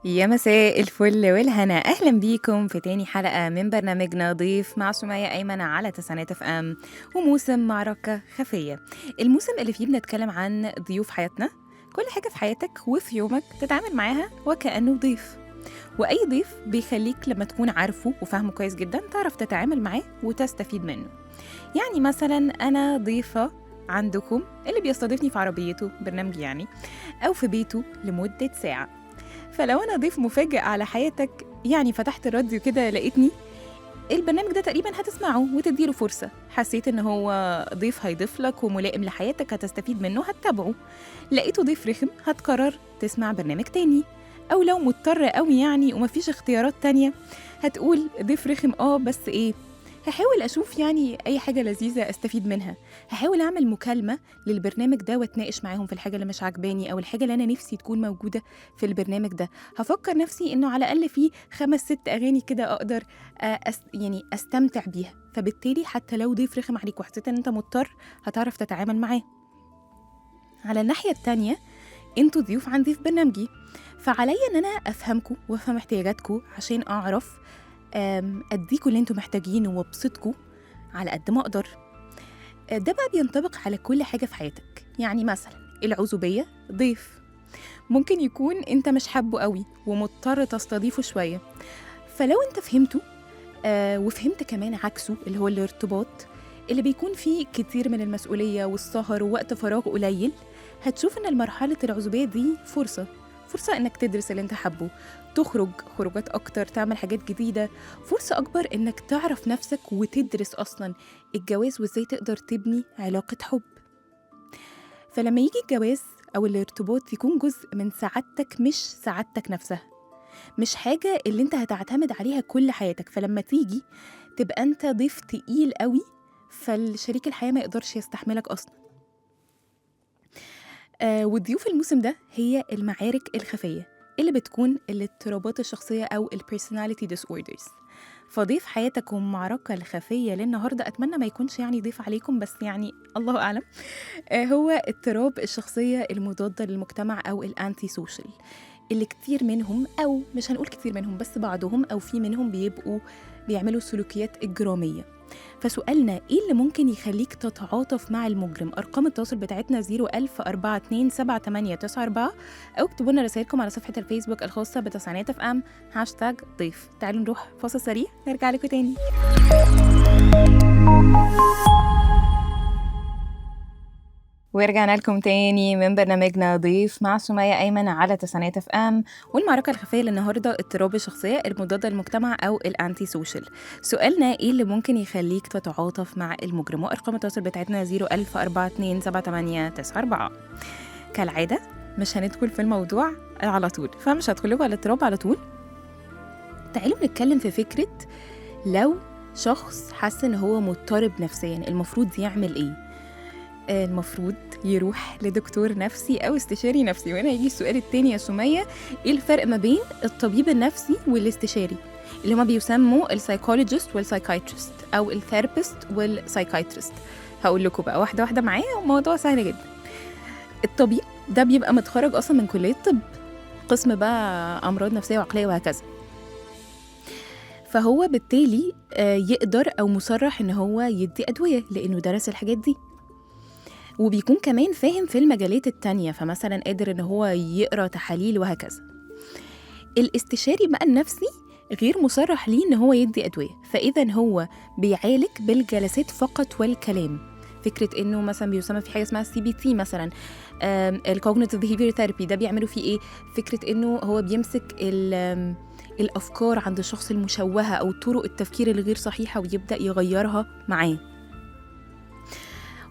يا مساء الفل والهنا، أهلا بيكم في تاني حلقة من برنامجنا ضيف مع سمية أيمن على تسعينات اف ام. وموسم معركة خفية، الموسم اللي فيه بنتكلم عن ضيوف حياتنا، كل حاجة في حياتك وفي يومك تتعامل معاها وكأنه ضيف. وأي ضيف بيخليك لما تكون عارفه وفاهمه كويس جدا تعرف تتعامل معاه وتستفيد منه. يعني مثلا أنا ضيفة عندكم اللي بيستضيفني في عربيته، برنامج يعني، أو في بيته لمدة ساعة. فلو أنا ضيف مفاجئ على حياتك، يعني فتحت الراديو كده لقيتني، البرنامج ده تقريبا هتسمعه وتديله فرصة. حسيت إن هو ضيف هيضيف لك وملائم لحياتك هتستفيد منه هتتابعه. لقيته ضيف رخم هتقرر تسمع برنامج تاني. أو لو مضطر قوي يعني ومفيش اختيارات تانية، هتقول ضيف رخم بس إيه، هحاول أشوف يعني أي حاجة لذيذة أستفيد منها. هحاول أعمل مكالمة للبرنامج ده وأتناقش معاهم في الحاجة اللي مش عاجباني أو الحاجة اللي أنا نفسي تكون موجودة في البرنامج ده. هفكر نفسي إنه على الأقل فيه 5-6 أغاني كده أقدر يعني أستمتع بيها. فبالتالي حتى لو ضيف رخم عليك وحسيت إن أنت مضطر هتعرف تتعامل معاه. على الناحية التانية، انتوا ضيوف عندي في برنامجي، فعليا ان انا افهمكم وافهم احتياجاتكم عشان اعرف اديكوا اللي انتوا محتاجينه وابسطكوا على قد ما اقدر. ده بقى بينطبق على كل حاجة في حياتك. يعني مثلا العزوبية، ضيف ممكن يكون انت مش حابه قوي ومضطر تستضيفه شوية. فلو انت فهمته وفهمت كمان عكسه اللي هو الارتباط اللي بيكون فيه كتير من المسؤولية والسهر ووقت فراغ قليل، هتشوف ان مرحلة العزوبية دي فرصة انك تدرس اللي انت حبه، تخرج خروجات اكتر، تعمل حاجات جديدة، فرصة اكبر انك تعرف نفسك وتدرس اصلا الجواز وازاي تقدر تبني علاقة حب. فلما يجي الجواز او الارتباط يكون جزء من سعادتك مش سعادتك نفسها، مش حاجة اللي انت هتعتمد عليها كل حياتك. فلما تيجي تبقى انت ضيف تقيل قوي، فالشريك الحياة ما يقدرش يستحملك اصلا. وضيوف الموسم ده هي المعارك الخفية اللي بتكون الاضطرابات الشخصية أو ال personality disorders. فضيف حياتك ومعركة الخفية للنهاردة أتمنى ما يكونش يعني ضيف عليكم، بس يعني الله أعلم. هو اضطراب الشخصية المضادة للمجتمع أو الأنتي سوشيال، اللي كتير منهم، أو مش هنقول كتير منهم بس بعضهم أو في منهم بيبقوا بيعملوا سلوكيات إجرامية. فسؤالنا إيه اللي ممكن يخليك تتعاطف مع المجرم؟ أرقام التواصل بتاعتنا 010427894، أو اكتبوا لنا رسائلكم على صفحة الفيسبوك الخاصة بتسعينات اف ام #ضيف. تعالوا نروح فاصل سريع نرجع لكم تاني. ورجعنا لكم تاني من برنامجنا ضيف مع سمية أيمن على تسعينات اف ام. والمعركة الخفية للنهاردة اضطراب الشخصية المضادة للمجتمع أو الأنتي سوشيال. سؤالنا إيه اللي ممكن يخليك تتعاطف مع المجرم؟ وأرقام التواصل بتاعتنا 010427894. كالعادة مش هندخل في الموضوع على طول، فمش هدخلكوا على الاضطراب على طول. تعالوا نتكلم في فكرة لو شخص حس إن هو مضطرب نفسيا المفروض يعمل إيه؟ المفروض يروح لدكتور نفسي أو استشاري نفسي. وهنا يجي السؤال التاني يا سمية، إيه الفرق ما بين الطبيب النفسي والاستشاري اللي هما بيسموا السايكولوجيست والسايكايترست أو الثيرابيست والسايكايترست؟ هقول لكم بقى واحدة واحدة معايا وموضوع سهل جدا. الطبيب ده بيبقى متخرج أصلا من كلية طب، قسم بقى أمراض نفسية وعقلية وهكذا. فهو بالتالي يقدر أو مصرح إن هو يدي أدوية لأنه درس الحاجات دي، وبيكون كمان فاهم في المجالات التانية، فمثلا قادر إن هو يقرأ تحاليل وهكذا. الاستشاري بقى النفسي غير مصرح ليه إن هو يدي أدوية، فإذا هو بيعالج بالجلسات فقط والكلام. فكرة إنه مثلا بيسمى في حاجة اسمها CBT مثلا، الكوجنيتيف بيهيفير ثيرابي، ده بيعملوا فيه إيه؟ فكرة إنه هو بيمسك الأفكار عند الشخص المشوهة أو طرق التفكير الغير صحيحة ويبدأ يغيرها معاه.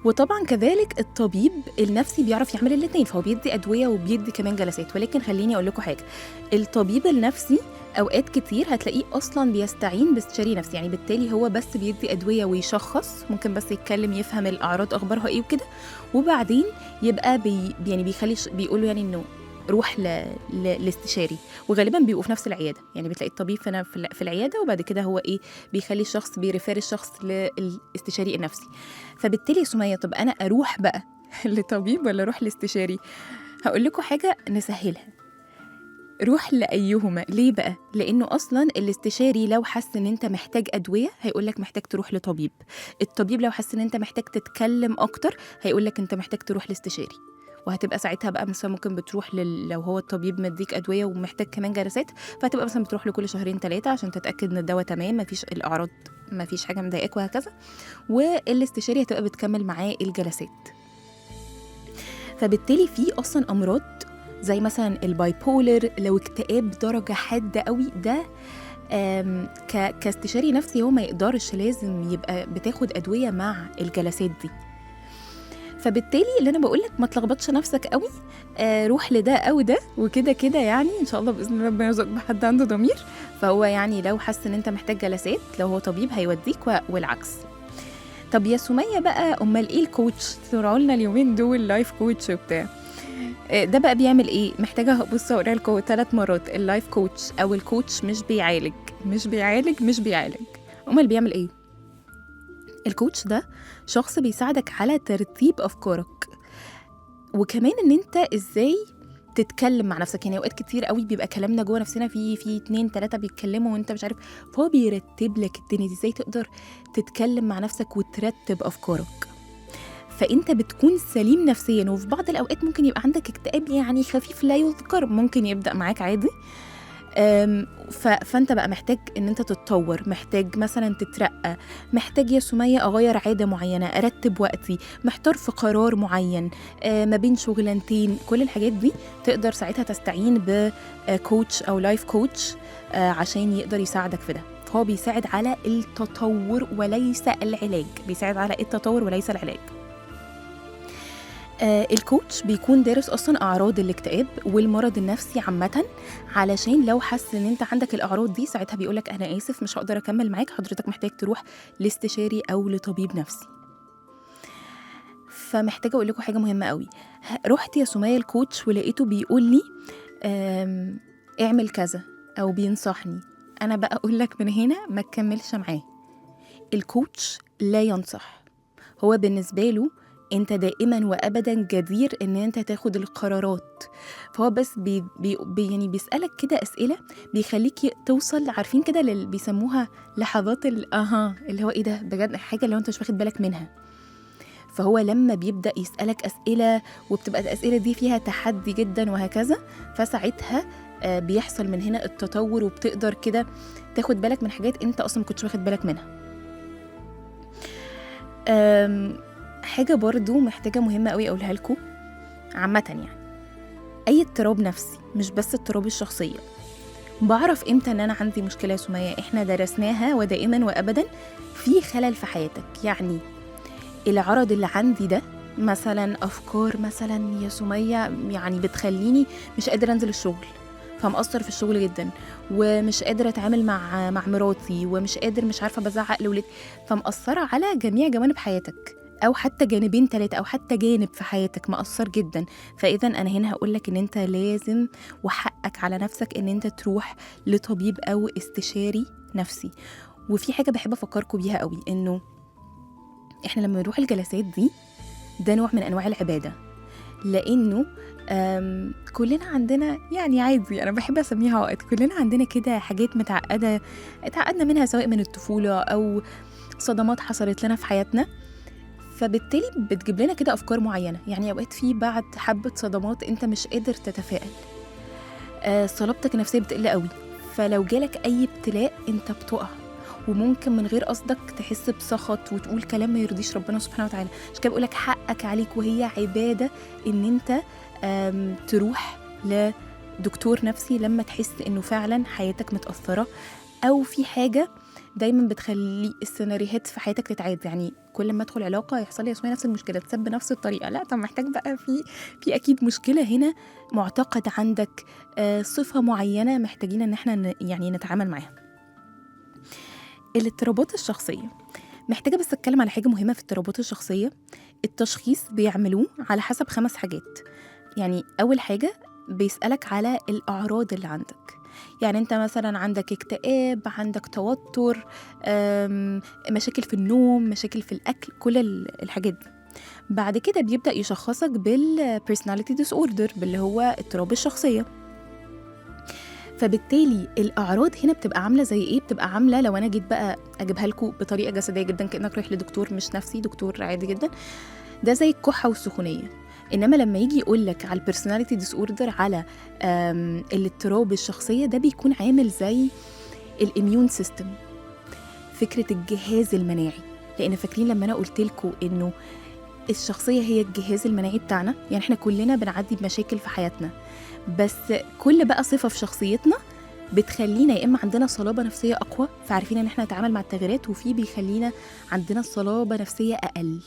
وطبعا كذلك الطبيب النفسي بيعرف يعمل الاثنين، فهو بيدي أدوية وبيدي كمان جلسات. ولكن خليني أقول لكم حاجة، الطبيب النفسي أوقات كتير هتلاقيه أصلا بيستعين باستشاري نفسي، يعني بالتالي هو بس بيدي أدوية ويشخص، ممكن بس يتكلم يفهم الأعراض أخبارها إيه وكده، وبعدين يبقى يعني بيخلي بيقوله يعني إنه روح لاستشاري. وغالبا بيبقوا في نفس العياده، يعني بتلاقي الطبيب في العياده، وبعد كده هو ايه بيخلي الشخص بيرفير الشخص للاستشاري النفسي. فبالتالي يا سمية، طب انا اروح بقى لطبيب ولا اروح لاستشاري؟ هقول لكم حاجه نسهلها. روح لأيهما. ليه بقى؟ لأنه أصلا الاستشاري لو حس إن أنت محتاج أدوية هيقولك محتاج تروح لطبيب. الطبيب لو حس إن أنت محتاج تتكلم أكتر هيقولك أنت محتاج تروح لاستشاري. وهتبقى ساعتها بقى مثلا ممكن بتروح لو هو الطبيب مديك أدوية ومحتاج كمان جلسات، فهتبقى مثلا بتروح له كل 2-3 عشان تتأكد إن الدواء تمام، مفيش الأعراض، مفيش حاجة مضايقاك وهكذا. والاستشاري هتبقى بتكمل معاه الجلسات. فبالتالي في أصلا أمراض زي مثلا البايبولر، لو اكتئاب درجة حادة قوي، ده كاستشاري نفسي هو ما يقدرش، لازم يبقى بتاخد أدوية مع الجلسات دي. فبالتالي اللي أنا بقولك ما تلخبطش نفسك قوي، روح لده أو ده، وكده كده يعني إن شاء الله بإذن الله ربنا يرزقك بحد عنده ضمير. فهو يعني لو حس إن أنت محتاج جلسات، لو هو طبيب هيوديك والعكس. طب يا سمية بقى، أمال إيه الكوتش؟ طلعوا لنا اليومين دول لايف كوتش وبتاع، ده بقى بيعمل ايه؟ محتاجه بص اقرا لكم 3 مرات. اللايف كوتش او الكوتش مش بيعالج. امال بيعمل ايه؟ الكوتش ده شخص بيساعدك على ترتيب افكارك، وكمان ان انت ازاي تتكلم مع نفسك. يعني اوقات كتير قوي بيبقى كلامنا جوه نفسنا في 2-3 بيتكلموا وانت مش عارف، فهو بيرتب لك الدنيا دي، ازاي تقدر تتكلم مع نفسك وترتب افكارك. فانت بتكون سليم نفسيا. وفي بعض الاوقات ممكن يبقى عندك اكتئاب يعني خفيف لا يذكر، ممكن يبدا معاك عادي. فانت بقى محتاج ان انت تتطور، محتاج مثلا تترقى، محتاج يا سمية اغير عاده معينه، ارتب وقتي، محتار في قرار معين، ما بين شغلانتين. كل الحاجات دي تقدر ساعتها تستعين بكوتش او لايف كوتش عشان يقدر يساعدك في ده. فهو بيساعد على التطور وليس العلاج. الكوتش بيكون دارس أصلا أعراض الاكتئاب والمرض النفسي عامة، علشان لو حس إن أنت عندك الأعراض دي ساعتها بيقولك أنا آسف مش هقدر أكمل معاك، حضرتك محتاج تروح لاستشاري أو لطبيب نفسي. فمحتاجة أقول لكم حاجة مهمة قوي. رحت يا سمية الكوتش ولقيته بيقول لي اعمل كذا أو بينصحني، أنا بقى أقول لك من هنا ما تكملش معاه. الكوتش لا ينصح، هو بالنسبة له انت دائما وابدا جدير ان انت تاخد القرارات. فهو بس يعني بيسألك كده اسئلة بيخليك توصل، عارفين كده اللي بيسموها لحظات اللي هو ايه ده بجد، حاجة اللي انت مش واخد بالك منها. فهو لما بيبدأ يسألك اسئلة وبتبقى الاسئلة دي فيها تحدي جدا وهكذا، فساعتها بيحصل من هنا التطور، وبتقدر كده تاخد بالك من حاجات انت اصلا مكنتش واخد بالك منها. حاجة برضو محتاجة مهمة قوي أقولها لكم عامة، يعني أي اضطراب نفسي مش بس اضطراب الشخصية. بعرف إمتى أن أنا عندي مشكلة يا سمية؟ إحنا درسناها ودائما وأبدا في خلل في حياتك. يعني العرض اللي عندي ده مثلا أفكار مثلا يا سمية يعني بتخليني مش قادرة أنزل الشغل، فمقصر في الشغل جدا، ومش قادرة أتعامل مع مراتي، ومش قادر مش عارفة بزعق لولادي، فمقصرة على جميع جوانب حياتك، أو حتى 2-3 أو حتى جانب في حياتك مقصر جدا. فإذا أنا هنا هقولك إن أنت لازم وحقك على نفسك إن أنت تروح لطبيب أو استشاري نفسي. وفي حاجة بحب أفكركم بيها قوي، إنه إحنا لما نروح الجلسات دي ده نوع من أنواع العبادة، لأنه كلنا عندنا يعني عادي، أنا بحب أسميها وقت، كلنا عندنا كده حاجات اتعقدنا منها سواء من الطفولة أو صدمات حصلت لنا في حياتنا، فبالتالي بتجيب لنا كده أفكار معينة. يعني أوقات في بعد حبة صدمات أنت مش قادر تتفائل، صلابتك النفسية بتقل قوي، فلو جالك أي ابتلاء أنت بتقع، وممكن من غير قصدك تحس بسخط وتقول كلام ما يرضيش ربنا سبحانه وتعالى. عشان كده بقولك حقك عليك، وهي عبادة إن أنت تروح لدكتور نفسي لما تحس إنه فعلا حياتك متأثرة، أو في حاجة دايما بتخلي السيناريوهات في حياتك تتعاد. يعني كل ما ادخل علاقه يحصل لي اسمها نفس المشكله، تسب بنفس الطريقه، لا طب محتاج بقى في اكيد مشكله هنا، معتقد عندك، صفه معينه محتاجين ان احنا يعني نتعامل معاها. الاضطرابات الشخصيه محتاجه بس اتكلم على حاجه مهمه في الاضطرابات الشخصيه. التشخيص بيعملوه على حسب 5 حاجات. يعني اول حاجه بيسالك على الاعراض اللي عندك، يعني انت مثلا عندك اكتئاب، عندك توتر، مشاكل في النوم، مشاكل في الاكل، كل الحاجات دي. بعد كده بيبدأ يشخصك بالpersonality disorder، باللي هو اضطراب الشخصية. فبالتالي الأعراض هنا بتبقى عاملة زي إيه؟ بتبقى عاملة لو أنا جيت بقى أجيبها لكم بطريقة جسدية جدا، كأنك رايح لدكتور مش نفسي، دكتور عادي جدا، ده زي الكحة والسخونية. إنما لما يجي يقولك على البيرسوناليتي ديس اوردر، على الاضطراب الشخصية، ده بيكون عامل زي الاميون سيستم، فكرة الجهاز المناعي. لأن فاكرين لما أنا قلت لكم إنه الشخصية هي الجهاز المناعي بتاعنا، يعني إحنا كلنا بنعدي بمشاكل في حياتنا، بس كل بقى صفة في شخصيتنا بتخلينا يا إما عندنا صلابة نفسية أقوى، فعارفين إن إحنا نتعامل مع التغييرات، وفي بيخلينا عندنا صلابة نفسية أقل،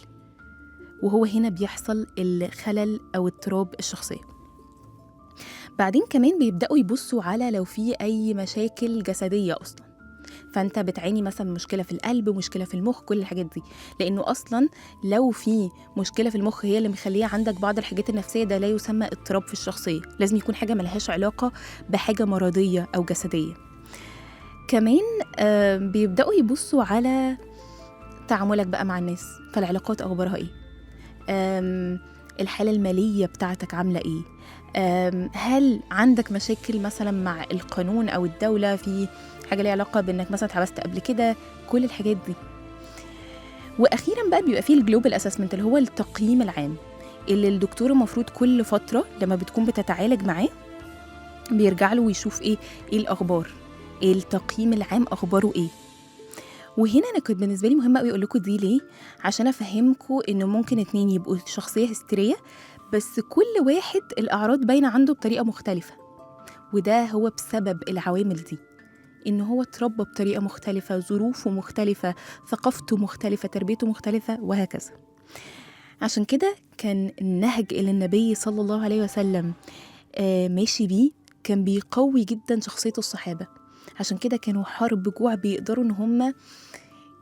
وهو هنا بيحصل الخلل أو اضطراب الشخصية. بعدين كمان بيبدأوا يبصوا على لو في أي مشاكل جسدية أصلا، فأنت بتعاني مثلا مشكلة في القلب، مشكلة في المخ، كل الحاجات دي، لأنه أصلا لو في مشكلة في المخ هي اللي مخليه عندك بعض الحاجات النفسية، ده لا يسمى اضطراب في الشخصية، لازم يكون حاجة ملهاش علاقة بحاجة مرضية أو جسدية. كمان بيبدأوا يبصوا على تعاملك بقى مع الناس، فالعلاقات أخبارها إيه، الحالة المالية بتاعتك عاملة إيه، هل عندك مشاكل مثلا مع القانون أو الدولة، في حاجة ليها علاقة بأنك مثلا اتحبست قبل كده، كل الحاجات دي. وأخيرا بقى بيبقى فيه الجلوبال أسسمنت، اللي هو التقييم العام، اللي الدكتور المفروض كل فترة لما بتكون بتتعالج معاه بيرجع له ويشوف إيه الأخبار، التقييم العام أخباره إيه. وهنا أنا كنت بالنسبة لي مهمة قوي أقول لكم دي ليه، عشان أفهمكم إنه ممكن اتنين يبقوا شخصية هستيرية، بس كل واحد الأعراض باينة عنده بطريقة مختلفة، وده هو بسبب العوامل دي، إن هو اتربى بطريقة مختلفة، ظروفه مختلفة، ثقافته مختلفة، تربيته مختلفة، وهكذا. عشان كده كان النهج اللي النبي صلى الله عليه وسلم ماشي بيه كان بيقوي جدا شخصية الصحابة. عشان كده كانوا حرب جوع بيقدروا إن هم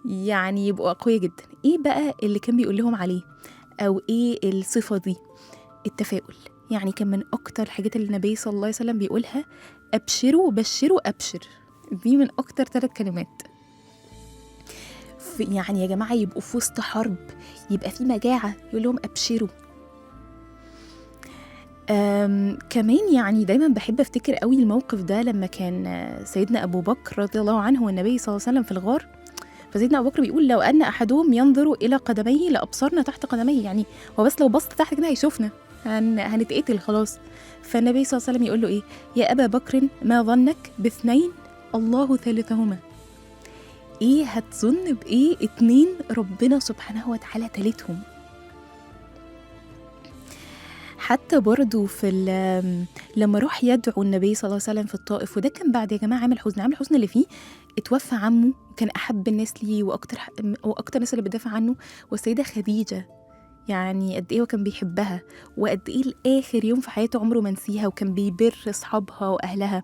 يعني يبقوا أقوياء جدا. إيه بقى اللي كان بيقول لهم عليه، أو إيه الصفة دي؟ التفاؤل. يعني كان من أكتر الحاجات اللي النبي صلى الله عليه وسلم بيقولها أبشروا بشروا أبشر، دي من أكتر 3 كلمات. يعني يا جماعة يبقوا في وسط حرب، يبقى في مجاعة، يقول لهم أبشروا. كمان يعني دايما بحب أفتكر قوي الموقف ده لما كان سيدنا أبو بكر رضي الله عنه والنبي صلى الله عليه وسلم في الغار، فسيدنا أبو بكر بيقول لو أن أحدهم ينظر إلى قدميه لأبصرنا تحت قدميه، يعني هو بس لو بص تحت كده هيشوفنا، هنتقتل خلاص. فالنبي صلى الله عليه وسلم يقول له إيه؟ يا أبا بكر ما ظنك باثنين الله ثالثهما. إيه هتظن بإيه 2 ربنا سبحانه وتعالى تالتهم؟ حتى برضو في لما راح يدعو النبي صلى الله عليه وسلم في الطائف، وده كان بعد يا جماعة عامل حزن اللي فيه اتوفى عمه، كان أحب الناس ليه وأكتر الناس اللي بتدافع عنه، والسيدة خديجة، يعني قد إيه هو كان بيحبها، وقد إيه الآخر يوم في حياته عمره ما نسيها، وكان بيبر أصحابها وأهلها.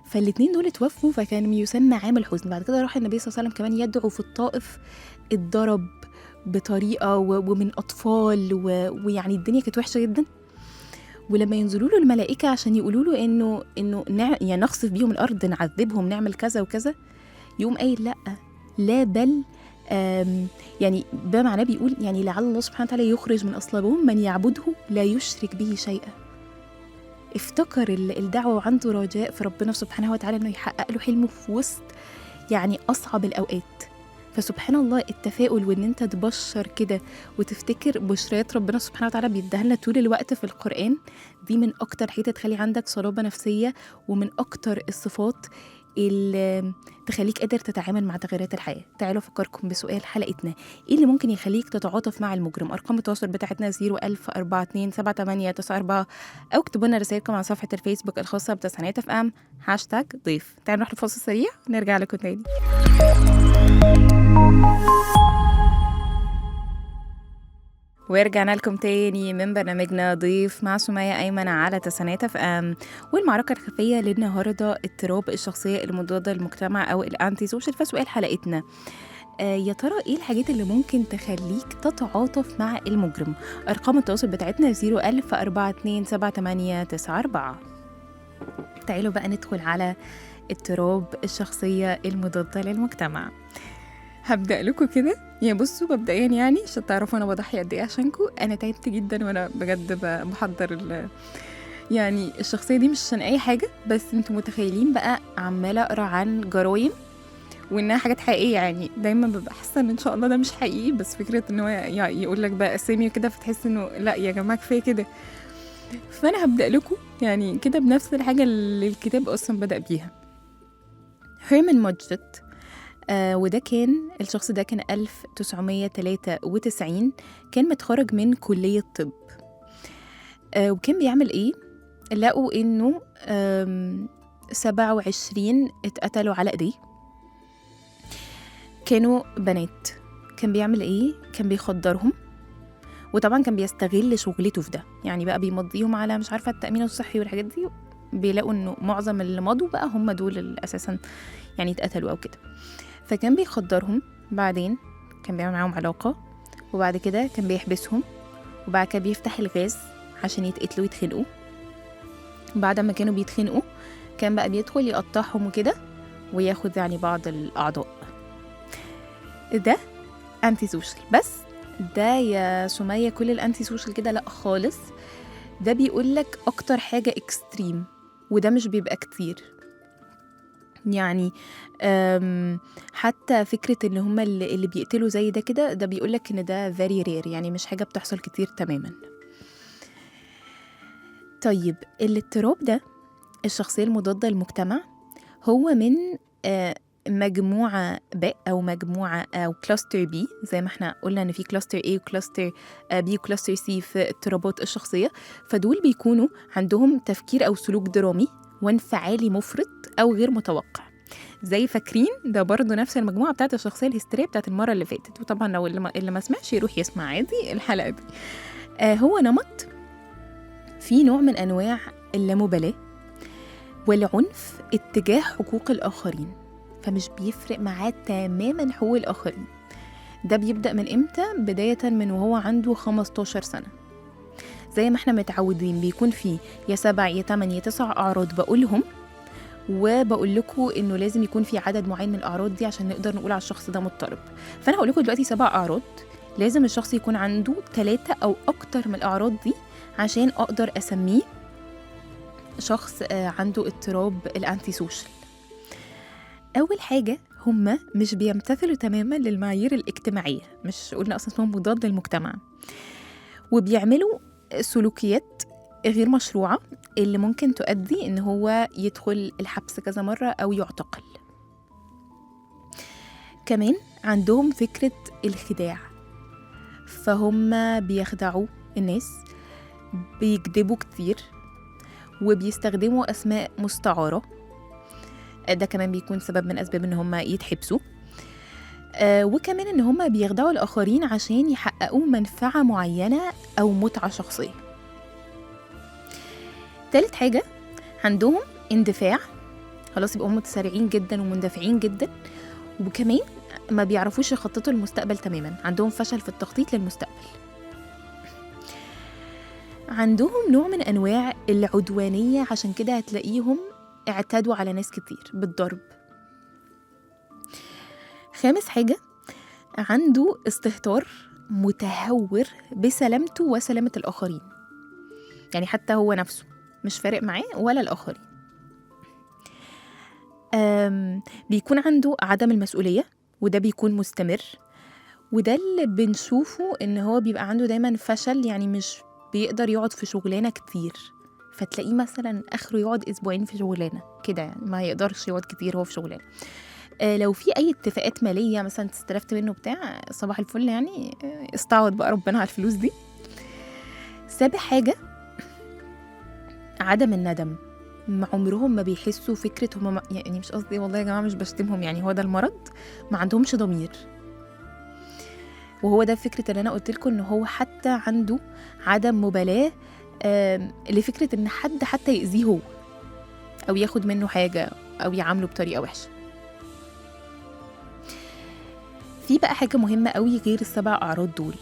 فالاتنين دول اتوفوا، فكان يسمى عام الحزن. بعد كده راح النبي صلى الله عليه وسلم كمان يدعو في الطائف، اتضرب بطريقة ومن أطفال ويعني الدنيا كانت وحشة جدا. ولما ينزلوا له الملائكة عشان يقولوا له إنه يعني نخسف بيهم الأرض، نعذبهم، نعمل كذا وكذا، يقوم قايل لا بل يعني بمعنى بيقول يعني لعل الله سبحانه وتعالى يخرج من أصلابهم من يعبده لا يشرك به شيئا. افتكر الدعوة وعنده رجاء في ربنا سبحانه وتعالى إنه يحقق له حلمه في وسط يعني أصعب الأوقات. فسبحان الله التفاؤل، وإن أنت تبشر كده وتفتكر بشريات ربنا سبحانه وتعالى بيديها لنا طول الوقت في القرآن، دي من أكتر حاجة تخلي عندك صلابة نفسية، ومن أكتر الصفات اللي تخليك قادر تتعامل مع تغيرات الحياة. تعالوا أفكركم بسؤال حلقتنا، إيه اللي ممكن يخليك تتعاطف مع المجرم؟ أرقام التواصل بتاعتنا 010427894، أو اكتبوا لنا رسائلكم على صفحة الفيسبوك الخاصة بتسعينات اف ام #ضيف. تعالوا نروح لفاصل سريع نرجع لكم تاني. ورجعنا لكم تاني من برنامجنا ضيف مع سمية أيمن على تسعينات اف ام. والمعركة الخفية للنهاردة اضطراب الشخصية المضادة للمجتمع أو الأنتي سوشيال. فسؤال حلقتنا يا ترى إيه الحاجات اللي ممكن تخليك تتعاطف مع المجرم؟ أرقام التواصل بتاعتنا 010427894. تعالوا بقى ندخل على اضطراب الشخصية المضادة للمجتمع. هبدأ لكم كده، يعني بصوا مبدئيا يعني عشان تعرفوا انا بضحي قد ايه عشانكم. انا تعبت جدا وانا بجد بحضر يعني الشخصية دي مش عشان أي حاجة، بس انتوا متخيلين بقى عمالة أقرأ عن جرايم وإنها حاجات حقيقية. يعني دايما ببقى حاسة إن شاء الله ده مش حقيقي، بس فكرة إن هو يقول لك بقى أسامي وكده، فتحس إنه لا يا جماعة كفاية كده. فأنا هبدأ لكم يعني كده بنفس الحاجة اللي الكتاب أصلا بدأ بيها. هيرمان ماجدت، وده كان الشخص ده كان 1993، كان متخرج من كلية طب. وكان بيعمل إيه؟ لقوا إنه 27 اتقتلوا على إيديه، كانوا بنات. كان بيعمل إيه؟ كان بيخدرهم، وطبعا كان بيستغل شغلته في ده، يعني بقى بيمضيهم على مش عارفة التأمين الصحي والحاجات دي. بيلاقوا إنه معظم اللي مضوا بقى هم دول اللي أساسا يعني اتقتلوا أو كده. فكان بيخدرهم، بعدين كان بيعمل معاهم علاقة، وبعد كده كان بيحبسهم، وبعد كده بيفتح الغاز عشان يتقتلوا ويتخنقوا. بعد ما كانوا بيتخنقوا كان بقى بيدخل يقطعهم وكده وياخد يعني بعض الأعضاء. ده أنتي سوشيال. بس ده يا سمية كل الأنتي سوشيال كده؟ لأ خالص، ده بيقولك أكتر حاجة إكستريم، وده مش بيبقى كتير. يعني حتى فكرة إن هما اللي بيقتلوا زي ده كده، ده بيقولك إن ده very rare، يعني مش حاجة بتحصل كتير تماما. طيب الاضطراب ده، الشخصية المضادة للمجتمع، هو من مجموعة ب أو مجموعة أو كلاستر بي، زي ما احنا قلنا إن في كلاستر A وكلاستر B وكلاستر C في اضطرابات الشخصية. فدول بيكونوا عندهم تفكير أو سلوك درامي وانفعالي مفرط أو غير متوقع. زي فاكرين ده برضو نفس المجموعة بتاعت الشخصية الهستيرية بتاعت المرة اللي فاتت. وطبعا لو اللي ما سمعش يروح يسمع عادي الحلقة دي. هو نمط في نوع من أنواع اللامبالاة والعنف اتجاه حقوق الآخرين، فمش بيفرق معاه تماما حقوق الآخرين. ده بيبدأ من إمتى؟ بداية من وهو عنده 15 سنة. زي ما احنا متعودين بيكون فيه يا 7 يا 8 يا 9 أعراض بقولهم، وبقول لكم إنه لازم يكون في عدد معين من الأعراض دي عشان نقدر نقول على الشخص ده مضطرب. فأنا هقول لكم دلوقتي 7 أعراض، لازم الشخص يكون عنده 3 أو أكتر من الأعراض دي عشان أقدر أسميه شخص عنده اضطراب الأنتي سوشيال. أول حاجة، هما مش بيمتثلوا تماما للمعايير الاجتماعية، مش قلنا أصلا اسمهم مضاد للمجتمع، وبيعملوا سلوكيات غير مشروعة اللي ممكن تؤدي إن هو يدخل الحبس كذا مرة أو يعتقل. كمان عندهم فكرة الخداع، فهم بيخدعوا الناس، بيكذبوا كتير، وبيستخدموا أسماء مستعارة. ده كمان بيكون سبب من أسباب إن هم يتحبسوا. وكمان إن هم بيخدعوا الآخرين عشان يحققوا منفعة معينة أو متعة شخصية. تالت حاجة، عندهم اندفاع، خلاص يبقوا هم متسارعين جدا ومندفعين جدا، وكمان ما بيعرفوش يخططوا المستقبل تماما، عندهم فشل في التخطيط للمستقبل. عندهم نوع من أنواع العدوانية، عشان كده هتلاقيهم اعتادوا على ناس كتير بالضرب. خامس حاجة، عنده استهتار متهور بسلامته وسلامة الآخرين، يعني حتى هو نفسه مش فارق معاه ولا الآخرين. بيكون عنده عدم المسؤولية، وده بيكون مستمر، وده اللي بنشوفه إن هو بيبقى عنده دايما فشل، يعني مش بيقدر يقعد في شغلانة كتير، فتلاقيه مثلا آخره يقعد أسبوعين في شغلانة كده، يعني ما يقدرش يقعد كتير هو في شغلانة. لو في أي اتفاقات مالية مثلا استلفت منه بتاع، صباح الفل يعني، استعوض بقى ربنا على الفلوس دي. سابع حاجة، عدم الندم، عمرهم ما بيحسوا فكرة هم، يعني مش قصدي والله يا جماعة مش بشتمهم، يعني هو ده المرض، ما عندهمش ضمير. وهو ده فكرة اللي أنا قلت لكم إنه هو حتى عنده عدم مبالاة لفكرة إن حد حتى يأذيه هو أو ياخد منه حاجة أو يعامله بطريقة وحشة. في بقى حاجة مهمة قوي غير السبع أعراض دول،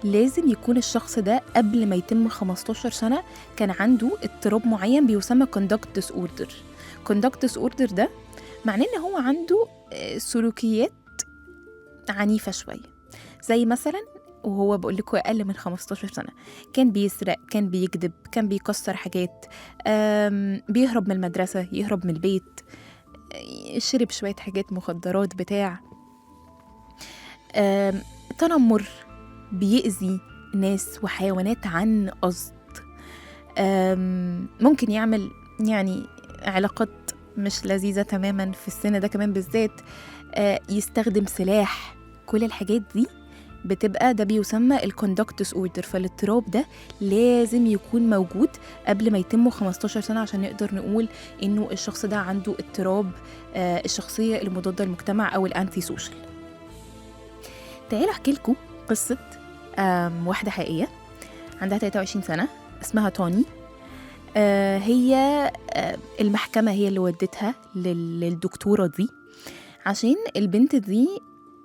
لازم يكون الشخص ده قبل ما يتم 15 سنة كان عنده اضطراب معين بيسمى conduct disorder. conduct disorder ده معناه إن هو عنده سلوكيات عنيفة شوية، زي مثلا وهو بقول لكم أقل من 15 سنة. كان بيسرق، كان بيكذب، كان بيكسر حاجات، بيهرب من المدرسة، يهرب من البيت، شرب شوية حاجات مخدرات بتاع، تنمر، بيأذي ناس وحيوانات عن قصد، ممكن يعمل يعني علاقات مش لذيذة تماما في السن ده كمان بالذات، يستخدم سلاح. كل الحاجات دي بتبقى ده بيسمى الكوندكت اوردر. فالاضطراب ده لازم يكون موجود قبل ما يتموا 15 سنة عشان نقدر نقول انه الشخص ده عنده اضطراب الشخصية المضادة للمجتمع او الانتي سوشيال. تعالوا احكي لكم قصة واحدة حقيقية عندها 23 سنة اسمها توني. هي المحكمة هي اللي ودتها للدكتورة دي عشان البنت دي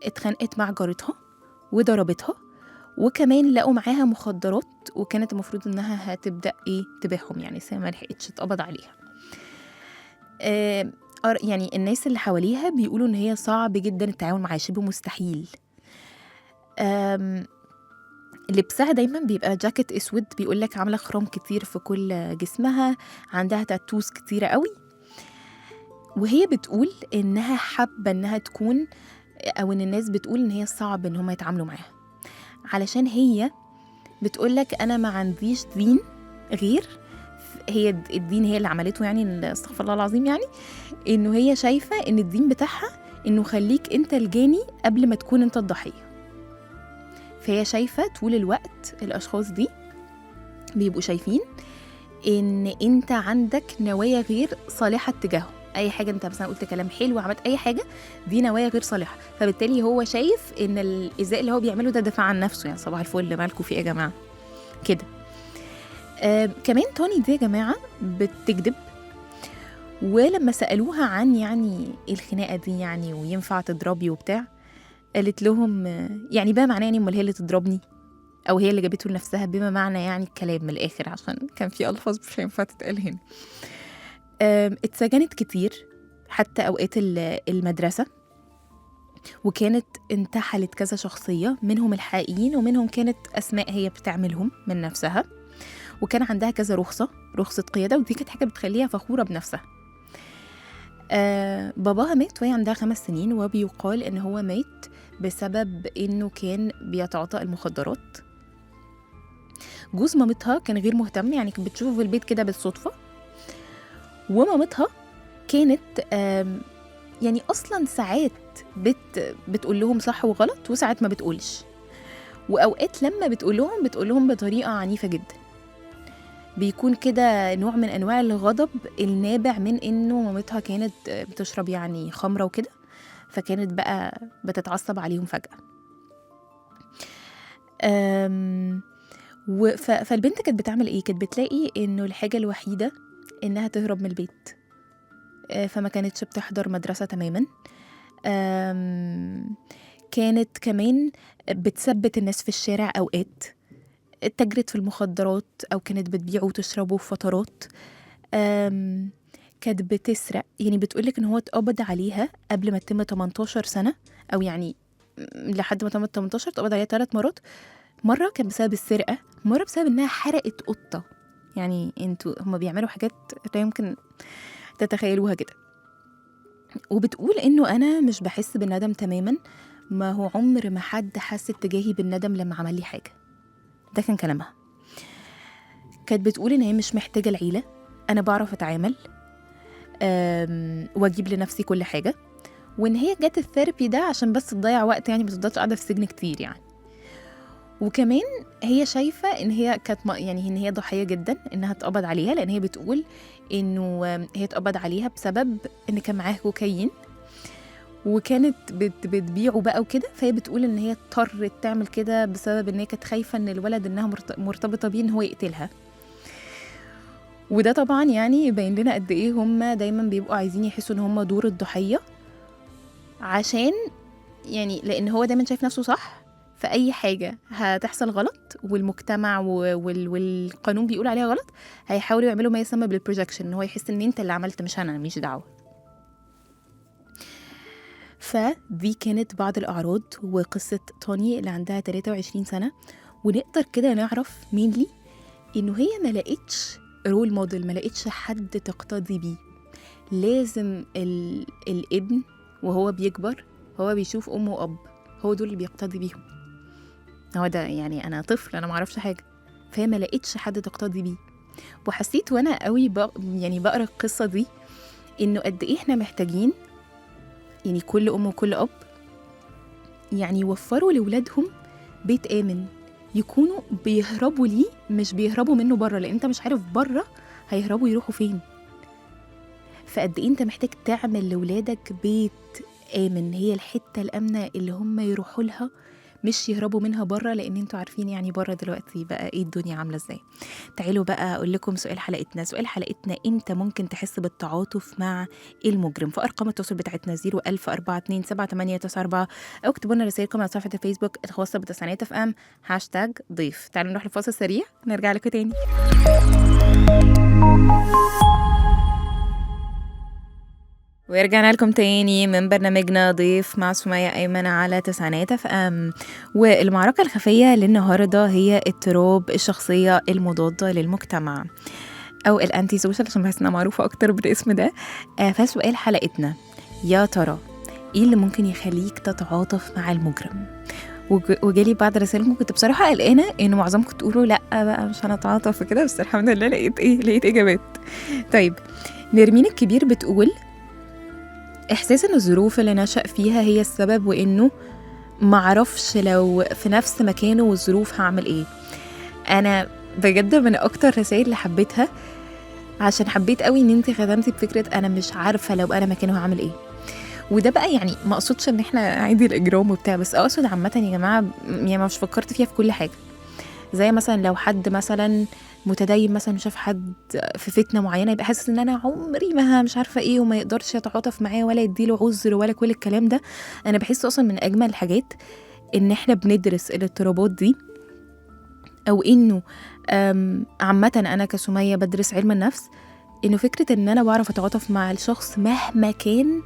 اتخانقت مع جارتها وضربتها، وكمان لقوا معاها مخدرات، وكانت المفروض انها هتبدأ تبيعهم يعني، بس ما لحقتش تقبض عليها. يعني الناس اللي حواليها بيقولوا ان هي صعب جدا التعامل معاها، شبه مستحيل. لبسها دايما بيبقى جاكيت اسود، بيقولك عامله خرام كتير في كل جسمها، عندها تاتوز كتيره قوي، وهي بتقول انها حابه انها تكون، او ان الناس بتقول ان هي صعب ان هم يتعاملوا معاها، علشان هي بتقولك انا ما عنديش دين غير، هي الدين هي اللي عملته يعني، استغفر الله العظيم، يعني انه هي شايفه ان الدين بتاعها انه خليك انت الجاني قبل ما تكون انت الضحيه. فهي شايفة طول الوقت الأشخاص دي بيبقوا شايفين إن أنت عندك نوايا غير صالحة تجاههم. أي حاجة أنت مثلا قلت كلام حلو وعملت أي حاجة، دي نوايا غير صالحة، فبالتالي هو شايف إن الإزاء اللي هو بيعمله ده دفاع عن نفسه، يعني صباح الفل مالكوا في إيه يا جماعة كده. كمان توني دي يا جماعة بتكذب، ولما سألوها عن يعني الخناقة دي يعني وينفع تضربي وبتاع، قالت لهم يعني بقى معناه يعني امال هي اللي تضربني، او هي اللي جابته لنفسها، بما معنى يعني الكلام من الاخر، عشان كان في الفاظ مش هينفع تتقال هنا. اتسجنت كتير حتى اوقات المدرسه، وكانت انتحلت كذا شخصيه، منهم الحقيقيين ومنهم كانت اسماء هي بتعملهم من نفسها، وكان عندها كذا رخصه قياده، ودي كانت حاجه بتخليها فخوره بنفسها. باباها مات وهي عندها 5 سنين، وبيقال ان هو مات بسبب انه كان بيتعاطى المخدرات. جوز مامتها كان غير مهتم، يعني كانت بتشوفه في البيت كده بالصدفة، ومامتها كانت يعني اصلا ساعات بتقول لهم صح وغلط، وساعات ما بتقولش، واوقات لما بتقول لهم بطريقة عنيفة جدا، بيكون كده نوع من انواع الغضب النابع من انه مامتها كانت بتشرب يعني خمرة وكده، فكانت بقى بتتعصب عليهم فجأة. فالبنت كانت بتعمل ايه؟ كانت بتلاقي انه الحاجة الوحيدة انها تهرب من البيت، فما كانتش بتحضر مدرسة تماما. كانت كمان بتثبت الناس في الشارع اوقات، تجرت في المخدرات، او كانت بتبيعه وتشربه في فترات. كانت بتسرق، يعني بتقولك ان هو اتقبض عليها قبل ما تتم 18 سنة، او يعني لحد ما تمت 18 اتقبض عليها 3 مرات. مرة كان بسبب السرقة، مرة بسبب انها حرقت قطة. يعني انتوا هما بيعملوا حاجات لا يمكن تتخيلوها كده. وبتقول انه انا مش بحس بالندم تماما، ما هو عمر ما حد حس اتجاهي بالندم لما عمل لي حاجة. ده كان كلامها. كانت بتقول ان هي مش محتاجة العيلة، انا بعرف اتعامل واجيب لنفسي كل حاجة، وان هي جت الثيرابي ده عشان بس تضيع وقت، يعني ما تفضلش قاعدة في السجن كتير يعني. وكمان هي شايفة ان هي كانت يعني ان هي ضحية جدا انها اتقبض عليها، لان هي بتقول انه هي اتقبض عليها بسبب ان كان معاها كوكايين، وكانت بتبيعه بقى وكده. فهي بتقول ان هي اضطرت تعمل كده بسبب ان هي كانت خايفة ان الولد انها مرتبطة بيه ان هو يقتلها. وده طبعا يعني يبين لنا قد ايه هم دايما بيبقوا عايزين يحسوا ان هم دور الضحية، عشان يعني لان هو دايما شايف نفسه صح، فأي حاجة هتحصل غلط والمجتمع والقانون بيقول عليها غلط، هيحاولوا يعملوا ما يسمى بالبروجكشن، ان هو يحس ان انت اللي عملت مش انا، مش دعوة. فدي كانت بعض الأعراض وقصة توني اللي عندها 23 سنة. ونقدر كده نعرف مين لي إنه هي ما لقيتش رول موديل، ما لقيتش حد تقتدي بيه. لازم الابن وهو بيكبر هو بيشوف أم وأب، هو دول اللي بيقتدي بيهم. هو ده يعني أنا طفل، أنا معرفش حاجة، فهي ما لقيتش حد تقتدي بيه. وحسيت وأنا قوي يعني بقرأ القصة دي إنه قد إيه إحنا محتاجين يعني كل أم وكل أب يعني يوفروا لولادهم بيت آمن يكونوا بيهربوا ليه، مش بيهربوا منه بره، لأن أنت مش عارف بره هيهربوا يروحوا فين. فقد إيه أنت محتاج تعمل لولادك بيت آمن، هي الحتة الآمنة اللي هم يروحوا لها، مش يهربوا منها بره، لأن انتوا عارفين يعني بره دلوقتي بقى ايه الدنيا عاملة ازاي. تعالوا بقى أقول لكم سؤال حلقتنا، انت ممكن تحس بالتعاطف مع المجرم؟ في أرقام التواصل بتاعتنا 01042788994، أو اكتبوا لنا رسائلكم على صفحة الفيسبوك الخاصة بتسعينات اف ام #ضيف. تعالوا نروح لفاصل سريع نرجع لكم تاني. ورجعنا لكم تاني من برنامجنا ضيف مع سمية أيمن على تسعينات اف ام. والمعركة الخفية للنهاردة هي اضطراب الشخصية المضادة للمجتمع أو الأنتي سوشيال، عشان بحس إنها معروفة أكتر بالاسم ده. فسؤال حلقتنا، يا ترى إيه اللي ممكن يخليك تتعاطف مع المجرم؟ وجالي بعض رسائلكم كنت بصراحة قلقانة إنه معظمكم تقولوا لأ بقى مش هنتعاطف وكده، بس الحمد لله لقيت إجابات. طيب نرمين الكبير بتقول إحساس إن الظروف اللي نشأ فيها هي السبب، وإنه معرفش لو في نفس مكانه والظروف هعمل إيه. أنا بجد من أكتر رسائل اللي حبيتها، عشان حبيت قوي إن أنتي خدمتي بفكرة أنا مش عارفة لو أنا مكانه هعمل إيه. وده بقى يعني ما أقصدش إن إحنا عادي الإجرام وبتاع، بس أقصد عامة يا جماعة، يعني مش فكرت فيها في كل حاجة. زي مثلا لو حد مثلا متدين مثلا شاف حد في فتنة معينة، يبقى حاسس ان انا عمري ما مش عارفة ايه، وما يقدرش يتعاطف معاه ولا يديله عذر ولا كل الكلام ده. انا بحس اصلا من اجمل الحاجات ان احنا بندرس الاضطرابات دي، او انه عامة انا كسمية بدرس علم النفس، انه فكرة ان انا بعرف اتعاطف مع الشخص مهما كان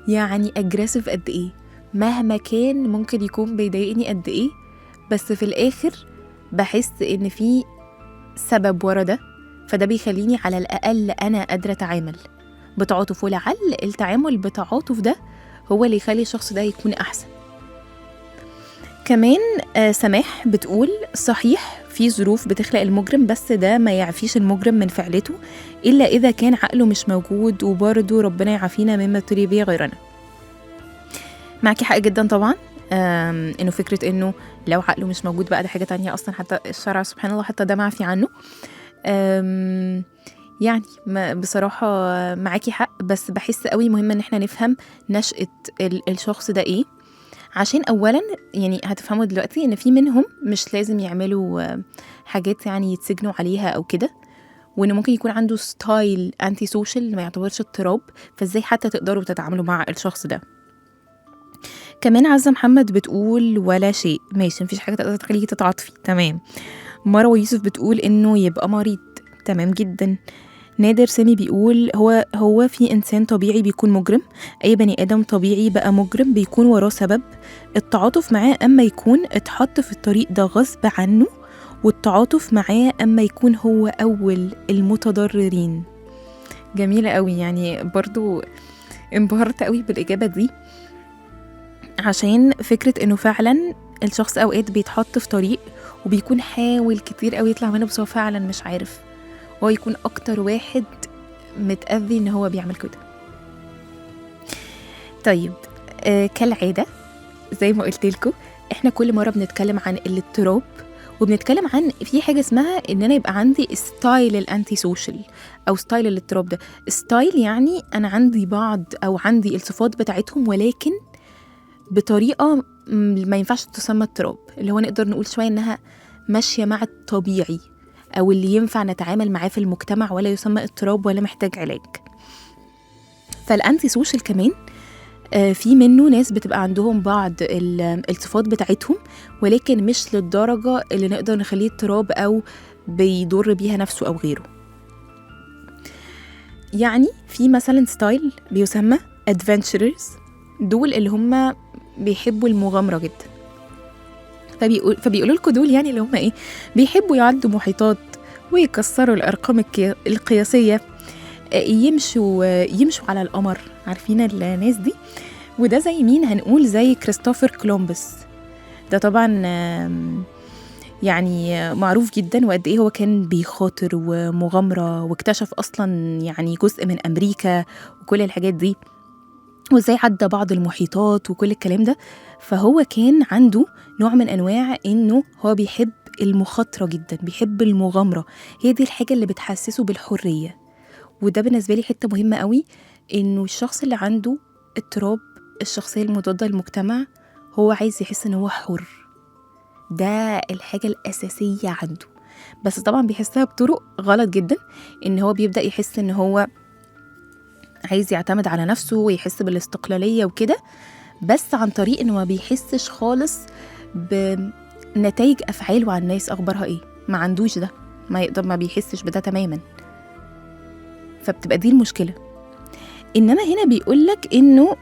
يعني اجريسيف قد ايه، مهما كان ممكن يكون بيضايقني قد ايه، بس في الاخر بحس ان في سبب ورا ده، فده بيخليني على الأقل أنا قادرة أتعامل بتعاطف، ولعل التعامل بتعاطف ده هو اللي يخلي الشخص ده يكون أحسن. كمان سماح بتقول صحيح في ظروف بتخلق المجرم، بس ده ما يعفيش المجرم من فعلته إلا إذا كان عقله مش موجود، وبرضه ربنا يعافينا مما ابتلي به غيرنا. معكي حق جدا طبعا، إنه فكرة إنه لو عقله مش موجود بقى ده حاجة تانية أصلا، حتى الشرع سبحان الله حتى ده معفي عنه. يعني بصراحة معاكي حق، بس بحس قوي مهم ان احنا نفهم نشأة الشخص ده ايه، عشان اولا يعني هتفهموا دلوقتي ان في منهم مش لازم يعملوا حاجات يعني يتسجنوا عليها او كده، وانه ممكن يكون عنده ستايل انتي سوشيال ما يعتبرش اضطراب، فازاي حتى تقدروا تتعاملوا مع الشخص ده. كمان عزة محمد بتقول ولا شيء، ماشي مفيش حاجة تقدر تخليكي تتعاطفي، تمام. مروة يوسف بتقول انه يبقى مريض، تمام جدا. نادر سامي بيقول هو في إنسان طبيعي بيكون مجرم، أي بني آدم طبيعي بقى مجرم بيكون وراه سبب، التعاطف معاه أما يكون اتحط في الطريق ده غصب عنه، والتعاطف معاه أما يكون هو أول المتضررين. جميلة قوي، يعني برضو انبهرت قوي بالإجابة دي، عشان فكرة إنه فعلا الشخص أوقات بيتحط في طريق وبيكون حاول كتير قوي يطلع منه، بس هو فعلا مش عارف، هو يكون أكتر واحد متأذي إن هو بيعمل كده. طيب كالعادة زي ما قلت لكم، إحنا كل مرة بنتكلم عن الاضطراب، وبنتكلم عن في حاجة اسمها إن أنا يبقى عندي ستايل الأنتي سوشيال أو ستايل الاضطراب ده. ستايل يعني أنا عندي بعض أو عندي الصفات بتاعتهم، ولكن بطريقة ما ينفعش تسمى اضطراب، اللي هو نقدر نقول شوية إنها ماشية مع الطبيعي أو اللي ينفع نتعامل معاه في المجتمع، ولا يسمى اضطراب ولا محتاج علاج. فالأنتي سوشيال كمان في منه ناس بتبقى عندهم بعض الصفات بتاعتهم، ولكن مش للدرجة اللي نقدر نخليه اضطراب أو بيضر بيها نفسه أو غيره. يعني في مثلا ستايل بيسمى adventurers، دول اللي هم بيحبوا المغامرة جدا. فبيقولوا لكم دول يعني اللي هم ايه، بيحبوا يعدوا محيطات ويكسروا الأرقام القياسية، يمشوا على القمر، عارفين الناس دي. وده زي مين؟ هنقول زي كريستوفر كولومبوس. ده طبعا يعني معروف جدا، وقد ايه هو كان بيخاطر ومغامرة، واكتشف اصلا يعني جزء من امريكا وكل الحاجات دي، وازاي عدى بعض المحيطات وكل الكلام ده. فهو كان عنده نوع من انواع انه هو بيحب المخاطرة جدا، بيحب المغامرة، هي دي الحاجة اللي بتحسسه بالحرية. وده بالنسبة لي حتة مهمة قوي، انه الشخص اللي عنده اضطراب الشخصية المضادة للمجتمع هو عايز يحس ان هو حر، ده الحاجة الأساسية عنده. بس طبعا بيحسها بطرق غلط جدا، ان هو بيبدأ يحس ان هو عايز يعتمد على نفسه ويحس بالاستقلالية وكده، بس عن طريق انه ما بيحسش خالص بنتائج أفعاله على الناس أخبارها ايه، ما عندوش ده، ما بيحسش بده تماما. فبتبقى دي المشكلة. إنما هنا بيقولك إنه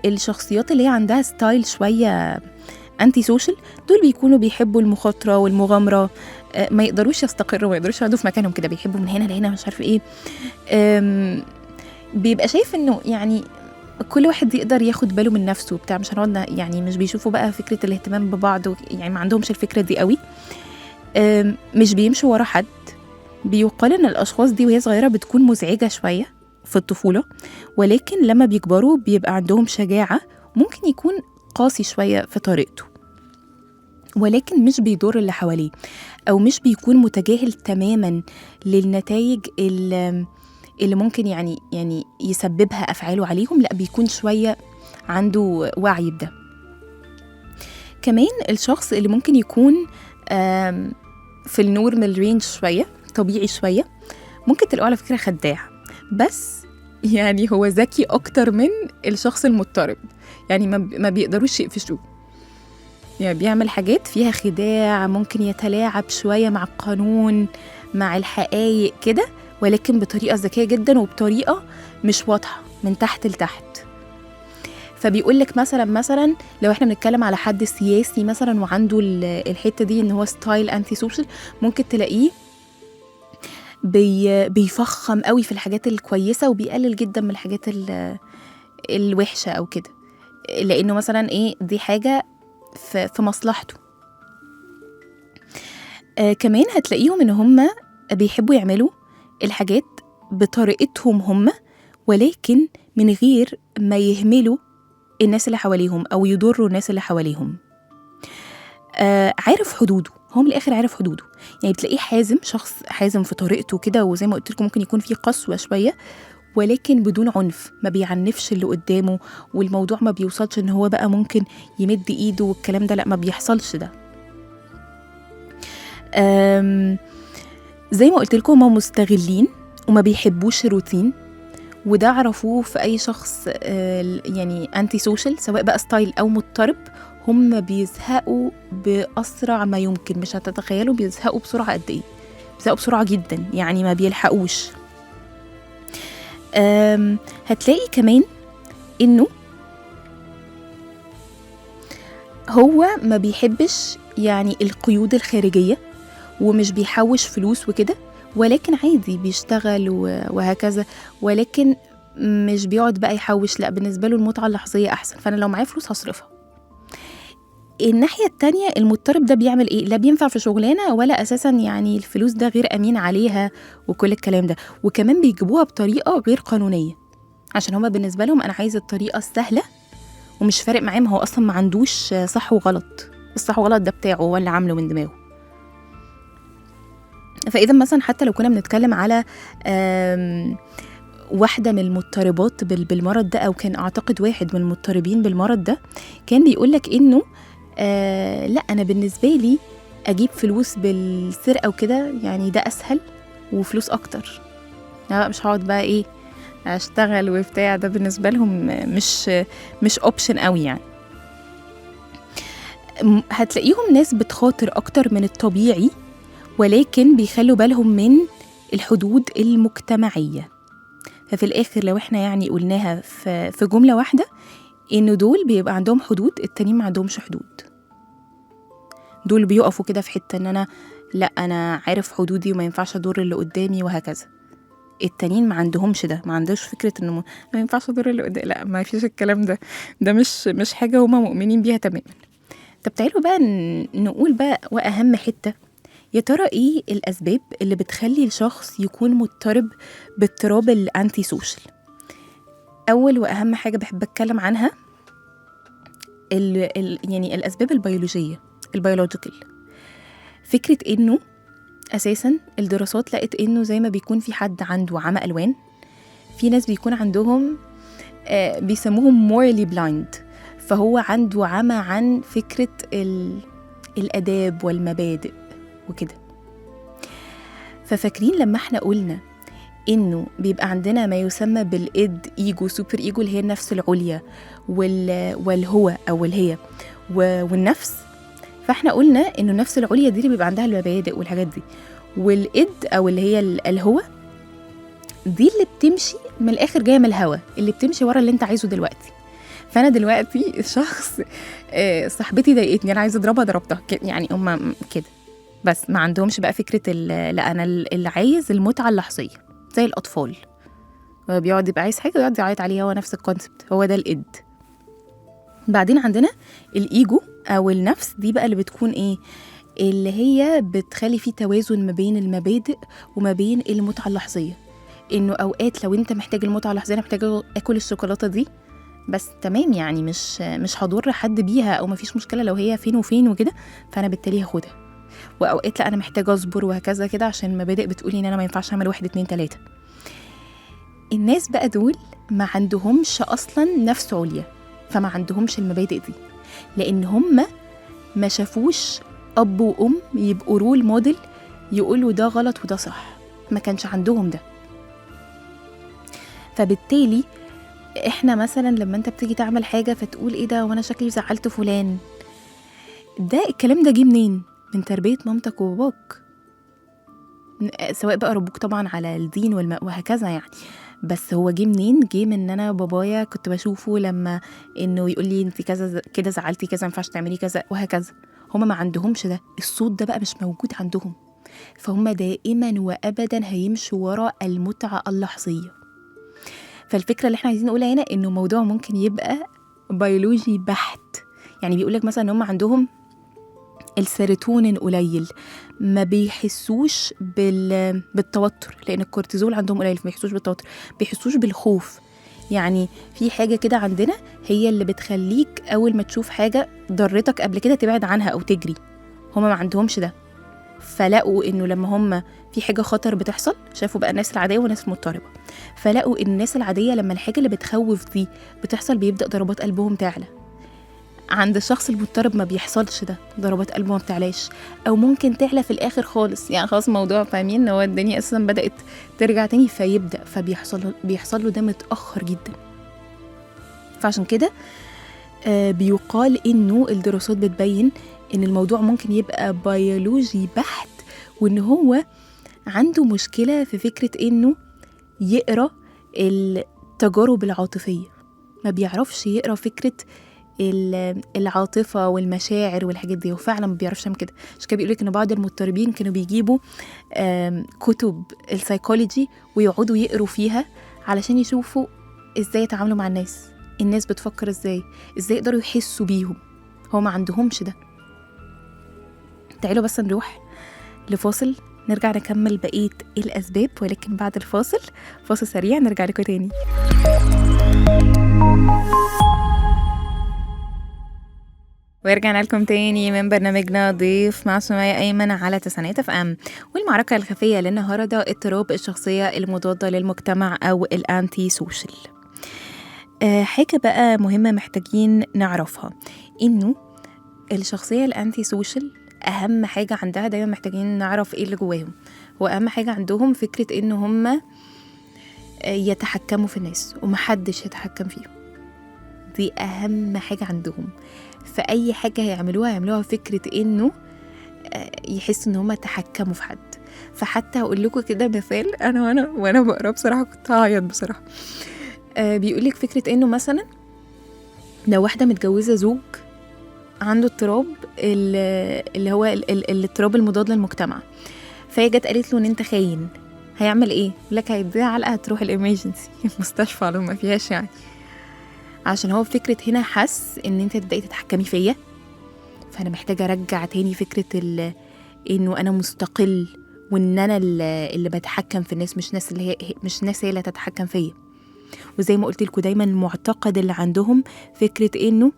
الشخصيات اللي هي عندها ستايل شوية أنتي سوشيال، دول بيكونوا بيحبوا المخاطرة والمغامرة، ما يقدروش يستقروا، ما يقدروش يقعدوا في مكانهم كده، بيحبوا من هنا لهنا مش عارف إيه. بيبقى شايف إنه يعني كل واحد يقدر ياخد باله من نفسه بتاع، مش هنقعد يعني مش بيشوفوا بقى فكرة الاهتمام ببعض، يعني ما عندهمش الفكرة دي قوي. مش بيمشوا ورا حد. بيقال إن الأشخاص دي وهي صغيرة بتكون مزعجة شوية في الطفولة، ولكن لما بيكبروا بيبقى عندهم شجاعة، ممكن يكون قاسي شوية في طريقته، ولكن مش بيضر اللي حواليه، أو مش بيكون متجاهل تماما للنتائج اللي ممكن يعني يسببها أفعاله عليهم، لا بيكون شوية عنده وعي بده. كمان الشخص اللي ممكن يكون في النورمال رينج شوية، طبيعي شوية، ممكن تلاقوه على فكرة خداع، بس يعني هو ذكي أكتر من الشخص المضطرب، يعني ما بيقدروش يقفشوه، يعني بيعمل حاجات فيها خداع، ممكن يتلاعب شوية مع القانون مع الحقائق كده، ولكن بطريقة ذكية جدا وبطريقة مش واضحة من تحت لتحت. فبيقولك مثلا لو احنا بنتكلم على حد سياسي مثلا وعنده الحتة دي ان هو ستايل انتي سوشيال، ممكن تلاقيه بيفخم قوي في الحاجات الكويسة وبيقلل جدا من الحاجات الوحشة أو كده، لأنه مثلا إيه دي حاجة في مصلحته. كمان هتلاقيهم إن هم بيحبوا يعملوا الحاجات بطريقتهم هم، ولكن من غير ما يهملوا الناس اللي حواليهم أو يضروا الناس اللي حواليهم. عارف حدوده، هو من الآخر عارف حدوده، يعني بتلاقيه حازم، شخص حازم في طريقته كده، وزي ما قلت لكم ممكن يكون فيه قسوة شوية، ولكن بدون عنف، ما بيعنفش اللي قدامه، والموضوع ما بيوصلش ان هو بقى ممكن يمد ايده والكلام ده، لا ما بيحصلش ده. زي ما قلت لكم هم مستغلين وما بيحبوش الروتين، وده عرفوه في اي شخص يعني انتي سوشيال، سواء بقى ستايل او مضطرب، هم بيزهقوا بأسرع ما يمكن، مش هتتخيلوا بيزهقوا بسرعة قد ايه، بيزهقوا بسرعة جدا، يعني ما بيلحقوش. هتلاقي كمان انه هو ما بيحبش يعني القيود الخارجية، ومش بيحوش فلوس وكده، ولكن عادي بيشتغل وهكذا، ولكن مش بيقعد بقى يحوش، لا بالنسبة له المتعة اللحظية أحسن، فأنا لو معايا فلوس هصرفها. الناحية التانية المضطرب ده بيعمل إيه؟ لا بينفع في شغلانة، ولا أساسا يعني الفلوس ده غير أمين عليها وكل الكلام ده، وكمان بيجيبوها بطريقة غير قانونية، عشان هما بالنسبة لهم أنا عايزة الطريقة السهلة، ومش فارق معاه، ما هو أصلا ما عندوش صح وغلط، الصح وغلط ده بتاعه هو اللي عامله من دماغه. فإذا مثلا حتى لو كنا بنتكلم على واحدة من المضطربات بالمرض ده، أو كان أعتقد واحد من المضطربين بالمرض ده، كان بيقولك إنه لا أنا بالنسبة لي أجيب فلوس بالسرقة وكده، يعني ده أسهل وفلوس أكتر، لا مش هقعد بقى إيه أشتغل وبتاع، ده بالنسبة لهم مش أوبشن قوي يعني. هتلاقيهم ناس بتخاطر أكتر من الطبيعي، ولكن بيخلوا بالهم من الحدود المجتمعية. ففي الآخر لو احنا يعني قلناها في جملة واحدة، إنه دول بيبقى عندهم حدود، التانيين ما عندهمش حدود. دول بيقفوا كده في حتة إن أنا لأ، أنا عارف حدودي وما ينفعش أضر اللي قدامي وهكذا. التانيين ما عندهمش ده، ما عندهمش فكرة إنه ما ينفعش أضر اللي قدامي، لأ ما فيش الكلام ده. ده مش حاجة هما مؤمنين بيها تماما. طب تعالوا بقى نقول بقى وأهم حتة، يا ترى إيه الأسباب اللي بتخلي الشخص يكون مضطرب باضطراب الأنتي سوشيال؟ أول وأهم حاجة بحب أتكلم عنها يعني الأسباب البيولوجية، البيولوجيكال. فكرة إنه أساساً الدراسات لقت إنه زي ما بيكون في حد عنده عمى ألوان، في ناس بيكون عندهم بيسموهم morally blind، فهو عنده عمى عن فكرة الآداب والمبادئ وكده. ففاكرين لما احنا قلنا إنه بيبقى عندنا ما يسمى بالإد إيجو، سوبر إيجو اللي هي النفس العليا، والهو أو الهي والنفس. فاحنا قلنا إنه النفس العليا دي اللي بيبقى عندها المبادئ والحاجات دي، والإد أو اللي هي الهو دي اللي بتمشي من الآخر، جاية من الهوا اللي بتمشي ورا اللي انت عايزه دلوقتي. فأنا دلوقتي الشخص صاحبتي ضايقتني، أنا عايزة أضربها ضربتها يعني هم كده، بس ما عندهمش بقى فكرة لا أنا اللي عايز المتعة اللحظية زي الأطفال، بيقعد يبقى عايز حاجة ويقعد يعيط عليها، هو نفس الكونسبت، هو ده الإد. بعدين عندنا الإيجو أو النفس، دي بقى اللي بتكون إيه، اللي هي بتخلي فيه توازن ما بين المبادئ وما بين المتعة اللحظية. إنه أوقات لو أنت محتاج المتعة اللحظية، أنا محتاجة أكل الشوكولاتة دي بس تمام، يعني مش هضر حد بيها، أو مفيش مشكلة لو هي فين وفين وكده، فأنا بالتالي هاخدها. وأوقات لا، أنا محتاجة أصبر وهكذا كده، عشان المبادئ بتقولي إن أنا ما ينفعش أعمل 1 2 3. الناس بقى دول ما عندهمش أصلا نفس عليا، فما عندهمش المبادئ دي، لأن هم ما شافوش أب وأم يبقوا رول موديل يقولوا ده غلط وده صح، ما كانش عندهم ده. فبالتالي احنا مثلا لما انت بتيجي تعمل حاجة فتقول ايه ده وانا شكلي زعلت فلان، ده الكلام ده جه منين؟ من تربية مامتك وباباك، سواء بقى ربوك طبعا على الدين وهكذا يعني. بس هو جه منين؟ جه من ان انا بابايا كنت بشوفه لما انه يقول لي انت كذا كده زعلتي كذا، ما ينفعش تعملي كذا وهكذا. هما ما عندهمش ده، الصوت ده بقى مش موجود عندهم، فهم دائما وابدا هيمشوا وراء المتعة اللحظية. فالفكرة اللي احنا عايزين نقولها هنا انه موضوع ممكن يبقى بيولوجي بحت. يعني بيقولك مثلا ان هم عندهم السيروتونين قليل، ما بيحسوش بالتوتر، لان الكورتيزول عندهم قليل، فما بيحسوش بالتوتر، بيحسوش بالخوف. يعني في حاجة كده عندنا هي اللي بتخليك اول ما تشوف حاجة ضرتك قبل كده تبعد عنها او تجري، هما ما عندهمش ده. فلقوا انه لما هم في حاجة خطر بتحصل، شافوا بقى الناس العادية والناس المضطربة، فلقوا ان الناس العادية لما الحاجة اللي بتخوف دي بتحصل بيبدأ ضربات قلبهم تعلى. عند الشخص المضطرب ما بيحصلش ده، ضربات قلبه ما بتعلاش، او ممكن تعلى في الاخر خالص، يعني خلاص الموضوع فاهمين ان هو الدنيا اساسا بدأت ترجع تاني، بيحصل له ده متأخر جدا. فعشان كده بيقال انه الدراسات بتبين ان الموضوع ممكن يبقى بيولوجي بحت، وان هو عنده مشكلة في فكرة انه يقرأ التجارب العاطفية، ما بيعرفش يقرأ فكرة العاطفة والمشاعر والحاجات دي، وفعلا ما بيعرفش يعمل كده. عشان كده بيقولك ان بعض المضطربين كانوا بيجيبوا كتب السايكولوجي ويقعدوا يقروا فيها علشان يشوفوا ازاي يتعاملوا مع الناس بتفكر ازاي يقدروا يحسوا بيهم. هو ما عندهمش ده. تعالوا بس نروح لفاصل، نرجع نكمل بقية الأسباب، ولكن بعد الفاصل، فاصل سريع، نرجع لكم تاني. ورجعنا لكم تاني من برنامجنا ضيف مع سمية أيمن على تسعينات اف ام. والمعركة الخفية للنهاردة اضطراب الشخصية المضادة للمجتمع أو الأنتي سوشيال. حاجة بقى مهمة محتاجين نعرفها، إنه الشخصية الأنتي سوشيال أهم حاجة عندها، دايما محتاجين نعرف إيه اللي جواهم. وأهم حاجة عندهم فكرة إنه هم يتحكموا في الناس ومحدش يتحكم فيهم. دي أهم حاجة عندهم، فأي حاجة يعملوها فكرة إنه يحسوا إن هم تحكموا في حد. فحتى هقول لكم كده مثال، أنا وأنا بقرأ بصراحة كنت هعيط بصراحة. بيقولك فكرة إنه مثلا لو واحدة متجوزة زوج عنده اضطراب اللي هو الاضطراب المضاد للمجتمع، فهي جت قالت له ان انت خاين، هيعمل ايه؟ يقول لك هيديها علقة، هتروح الامرجنسي المستشفى لو ما فيهاش يعني. عشان هو فكرة هنا حس ان انت تبدأي تتحكمي فيا، فانا محتاجة ارجع تاني فكرة انه انا مستقل، وان انا اللي بتحكم في الناس، مش ناس هي اللي تتحكم فيا. وزي ما قلت لكم دايما المعتقد اللي عندهم فكرة انه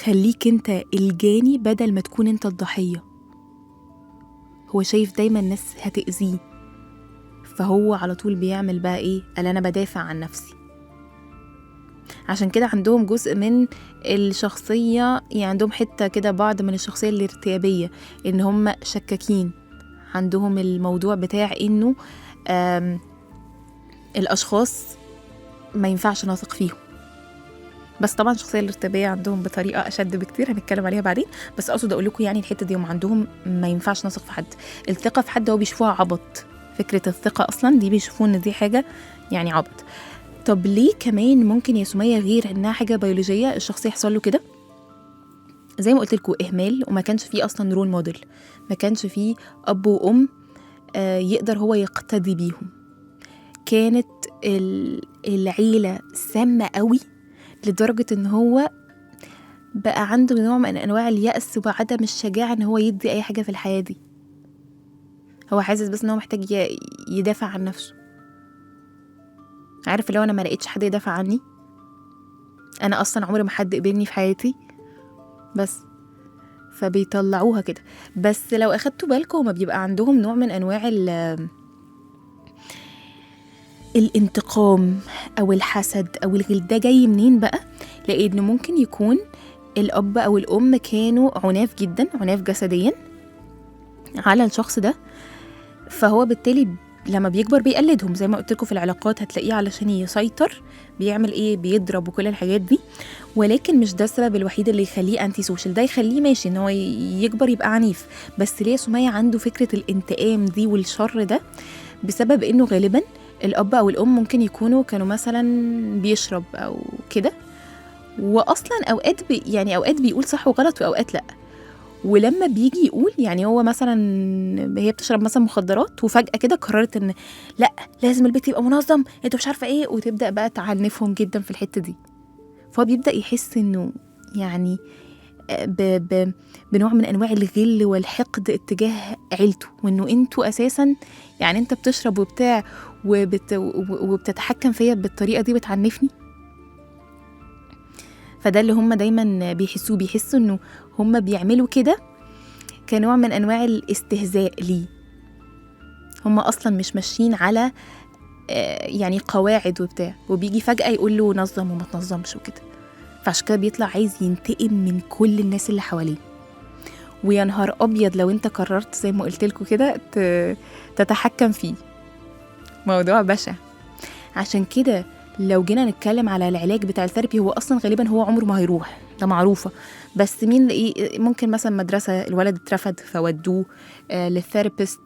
خليك انت الجاني بدل ما تكون انت الضحية. هو شايف دايما الناس هتأذيه، فهو على طول بيعمل بقى ايه؟ قال انا بدافع عن نفسي. عشان كده عندهم جزء من الشخصية، يعني عندهم حتة كده بعض من الشخصية الارتيابية، ان هم شكاكين. عندهم الموضوع بتاع انه الاشخاص ما ينفعش نثق فيهم. بس طبعا الشخصيه الارتيابيه عندهم بطريقه اشد بكتير، هنتكلم عليها بعدين. بس اقصد اقول لكم يعني الحته دي هم عندهم ما ينفعش نثق في حد. الثقه في حد هو بيشوفوها عبط، فكره الثقه اصلا دي بيشوفوا ان دي حاجه يعني عبط. طب ليه كمان ممكن يا سميه غير انها حاجه بيولوجيه الشخص يحصل له كده؟ زي ما قلت لكم اهمال، وما كانش فيه اصلا رول موديل، ما كانش فيه اب وام يقدر هو يقتدي بيهم. كانت العيله سامه قوي لدرجة ان هو بقى عنده نوع من انواع اليأس وعدم الشجاعة ان هو يدي اي حاجة في الحياة دي. هو حاسس بس ان هو محتاج يدافع عن نفسه. عارف لو انا ما لقيتش حد يدافع عني، انا اصلا عمري ما حد قبلني في حياتي، بس فبيطلعوها كده. بس لو اخدتوا بالكم ما بيبقى عندهم نوع من انواع الانتقام او الحسد او الغل. ده جاي منين بقى؟ لانه ممكن يكون الأب أو الأم كانوا عناف جدا، عناف جسديا على الشخص ده، فهو بالتالي لما بيكبر بيقلدهم. زي ما قلت لكم في العلاقات هتلاقيه علشان يسيطر بيعمل ايه؟ بيضرب وكل الحاجات دي. ولكن مش ده السبب الوحيد اللي يخليه انتي سوشيال. ده يخليه ماشي ان هو يكبر يبقى عنيف، بس ليه سمية عنده فكرة الانتقام دي والشر ده؟ بسبب انه غالبا الأب أو الأم ممكن يكونوا كانوا مثلا بيشرب أو كده، واصلا اوقات يعني اوقات بيقول صح وغلط واوقات لا. ولما بيجي يقول يعني هو مثلا هي بتشرب مثلا مخدرات وفجأة كده قررت ان لا لازم البيت يبقى منظم، انت مش عارفة ايه، وتبدأ بقى تعنفهم جدا في الحتة دي. فهو بيبدأ يحس انه يعني بنوع من انواع الغل والحقد اتجاه عيلته، وانه انتوا اساسا يعني انت بتشرب وبتاع وبتتحكم فيا بالطريقة دي، بتعنفني. فده اللي هم دايما بيحسوا انه هم بيعملوا كده كنوع من انواع الاستهزاء ليه. هم اصلا مش ماشيين على يعني قواعد وبتاع، وبيجي فجأة يقول له نظم وما تنظمش وكده. فعشان كده بيطلع عايز ينتقم من كل الناس اللي حواليه. ويا نهار ابيض لو انت قررت زي ما قلت لكم كده تتحكم فيه، موضوع بشع. عشان كده لو جينا نتكلم على العلاج بتاع الثيرابي، هو اصلا غالبا هو عمره ما هيروح، ده معروفه. بس مين ممكن مثلا مدرسه الولد اترفد فودوه للثيرابيست،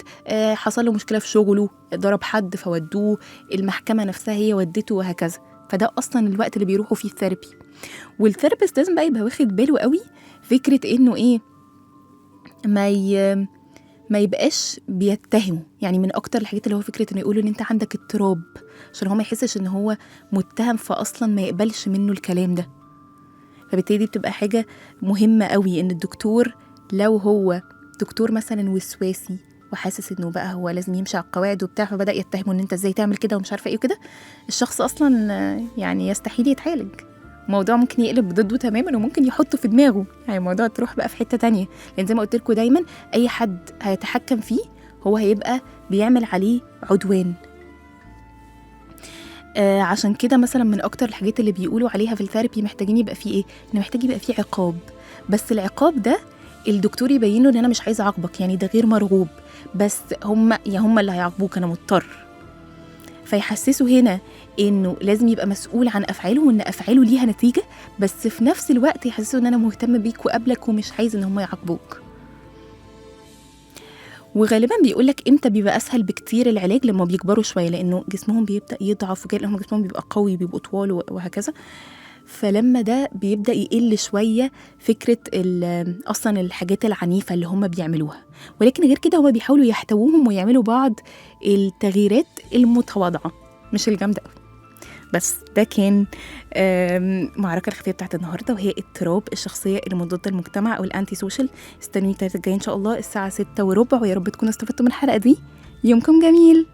حصل له مشكله في شغله، ضرب حد فودوه المحكمه نفسها هي ودته، وهكذا. فده اصلا الوقت اللي بيروحوا فيه الثيرابي. والثيرابيست لازم بقى يبقى واخد باله قوي فكره انه ايه، ما يبقاش بيتهمه. يعني من اكتر الحاجات اللي هو فكره انه يقولوا ان انت عندك اضطراب، عشان هو ما يحسش ان هو متهم، فاصلا ما يقبلش منه الكلام ده. فبالتالي دي بتبقى حاجه مهمه قوي، ان الدكتور لو هو دكتور مثلا وسواسي وحاسس انه بقى هو لازم يمشي على القواعد وبتاع، فبدا يتهمه ان انت ازاي تعمل كده ومش عارفه ايه وكده، الشخص اصلا يعني يستحيل يتعالج. الموضوع ممكن يقلب ضده تماما، وممكن يحطه في دماغه، يعني الموضوع تروح بقى في حته تانية. لان زي ما قلت لكم دايما اي حد هيتحكم فيه هو هيبقى بيعمل عليه عدوان. عشان كده مثلا من اكتر الحاجات اللي بيقولوا عليها في الثيرابي محتاجين يبقى فيه ايه، ان محتاج يبقى فيه عقاب. بس العقاب ده الدكتور يبين له ان انا مش عايز اعاقبك، يعني ده غير مرغوب، بس هم اللي هيعاقبوك، انا مضطر. فيحسسوا هنا انه لازم يبقى مسؤول عن افعاله، وان افعاله ليها نتيجه، بس في نفس الوقت يحسسوا ان انا مهتم بيك وقبلك ومش عايز ان هم يعاقبوك. وغالبا بيقولك امتى بيبقى اسهل بكتير العلاج، لما بيكبروا شويه، لانه جسمهم بيبدا يضعف وكده، لهم جسمهم بيبقى قوي، بيبقوا طوال وهكذا. فلما ده بيبدأ يقل شوية فكرة أصلا الحاجات العنيفة اللي هم بيعملوها، ولكن غير كده هم بيحاولوا يحتووهم ويعملوا بعض التغييرات المتواضعة مش الجامدة قوي. بس ده كان معركة الخفية بتاعت النهاردة، وهي اضطراب الشخصية اللي مضادة المجتمع أو الأنتي سوشيال. استنوني التلاتة الجاي إن شاء الله الساعة 6:15، ويا رب تكونوا استفدتوا من الحلقة دي. يومكم جميل.